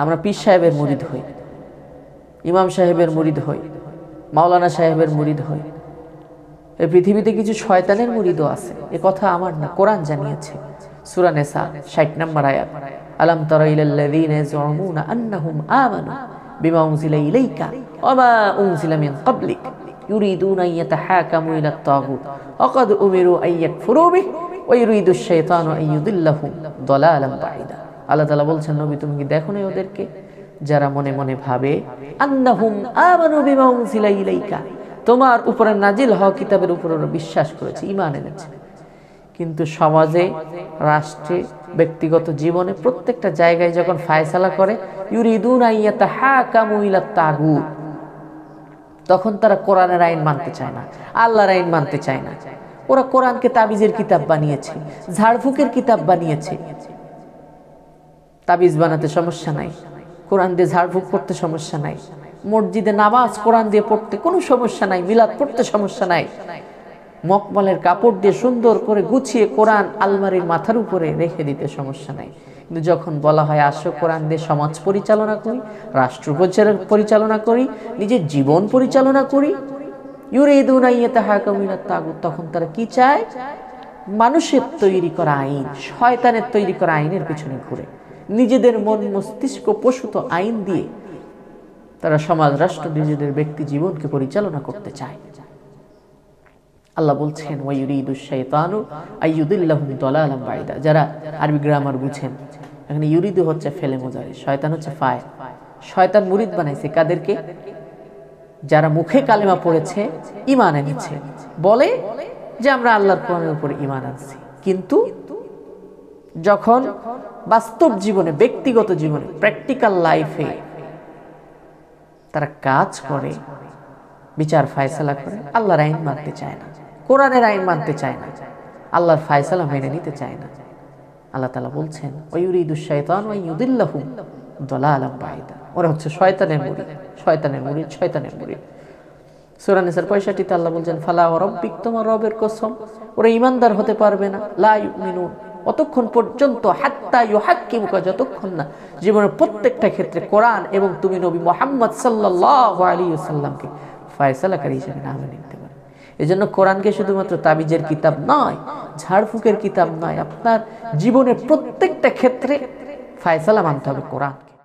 আমরা পীর সাহেবের মুরিদ হই, ইমাম সাহেবের মুরিদ হই, মাওলানা সাহেবের মুরিদ হই। এই পৃথিবীতে কিছু শয়তানের মুরিদও আছে, এ কথা আমার না, কোরআন জানিয়েছে। সূরা নিসা 60 নম্বর আয়াত, আলাম তারা ইলাল্লাযীনা ইয়াজউমুনা আন্নাহুম আমানু বিমা উনজিলা ইলাইকা ওয়া মা উনজিলা মিন ক্বাবলিক ইউরিদুনা আন ইয়াতাহাকামু ইলাত তাগুত ওয়া ক্বাদ উমিরু আন ইয়াকফুরু বিহি ওয়া ইউরিদুশ শাইতানু আন ইউদিল্লাহুম দালালান বাঈদা। আল্লাহ তাআলা বলছেন, নবী তুমি কি দেখো না ওদেরকে যারা মনে মনে ভাবে আন্নাহুম আমানু বিমা উনজিলা ইলাইকা, তোমার উপরে নাজিল হওয়া কিতাবের উপর ওরা বিশ্বাস করেছে, ঈমান এনেছে, কিন্তু সমাজে, রাষ্ট্রে, ব্যক্তিগত জীবনে প্রত্যেকটা জায়গায় যখন ফায়সালা করে ইউরিদুনা আন ইয়াতাহাকামু ইলাত তাগুত, তখন তারা কোরআনের আইন মানতে চায় না, আল্লাহর আইন মানতে চায় না। ওরা কোরআনকে তাবিজের কিতাব বানিয়েছে, ঝাড়ফুঁকের কিতাব বানিয়েছে। তাবিজ বানাতে সমস্যা নাই, কোরআন দিয়ে ঝাড়ফুঁক করতে সমস্যা নাই, মসজিদে নামাজ কোরআন দিয়ে পড়তে কোনো সমস্যা নাই, মিলাদ পড়তে সমস্যা নাই, মকমলের কাপড় দিয়ে সুন্দর করে গুছিয়ে কোরআন আলমারির মাথার উপরে রেখে দিতে সমস্যা নাই। কিন্তু যখন বলা হয় আসো কোরআন দিয়ে সমাজ পরিচালনা করি, রাষ্ট্র পরিচালনা করি, নিজের জীবন পরিচালনা করি, ইউরিদুনা আন ইয়াতাহাকামু ইলাত তাগুত, তখন তারা কি চায়? মানুষের তৈরি করা আইন, শয়তানের তৈরি করা আইনের পিছনে ঘুরে নিজেদের মন মস্তিষ্ক প্রসূত আইন দিয়ে তারা সমাজ, রাষ্ট্র, নিজেদের ব্যক্তি জীবনকে পরিচালনা করতে চায়। আল্লাহ বলছেন ওয়া ইউরিদুশ শাইতানু আন ইউদিল্লাহুম দালালান বাঈদা। যারা আরবি গ্রামার বুঝেন, এখানে ইউরিদু হচ্ছে ফেলে মুজারি, শয়তান হচ্ছে ফাইল। শয়তান মুরিদ বানাইছে কাদেরকে? যারা মুখে কালেমা পড়েছে, ঈমান এনেছে, বলে যে আমরা আল্লাহর কোরআনের উপর ঈমান আনছি, কিন্তু যখন বাস্তব জীবনে, ব্যক্তিগত জীবনে, প্র্যাকটিক্যাল লাইফে তারা কাজ করে, বিচার ফায়সালা করে, আল্লাহর আইন মানতে চায় না, কোরআনের আইন মানতে চায় না, আল্লাহর ফায়সালা মেনে নিতে চায় না। আল্লাহ তাআলা বলছেন ওয়া ইউরিদুশ শাইতানু আন ইউদিল্লাহুম দালালান বাঈদা। ওরা হচ্ছে শয়তানের মুরিদ, শয়তানের মুরিদ, শয়তানের মুরিদ। সূরা নিসার 65-তে আল্লাহ বলছেন ফালা ওয়া রাব্বিক, তোমার রবের কসম, ওরা ঈমানদার হতে পারবে না, লা ইউমিনুন, অতক্ষণ পর্যন্ত, হাত্তা ইউহাক্কিমুকা, যতক্ষণ না জীবনের প্রত্যেকটা ক্ষেত্রে কোরআন এবং তুমি নবী মুহাম্মদ সাল্লাল্লাহু আলাইহি ওয়াসাল্লামকে ফায়সালাকারী হিসেবে না মেনে নিতে পারে। এজন্য কোরআনকে শুধুমাত্র তাবিজের কিতাব নয়, ঝাড়ফুঁকের কিতাব নয়, আপনার জীবনের প্রত্যেকটা ক্ষেত্রে ফায়সালা মানতে হবে কোরআনকে।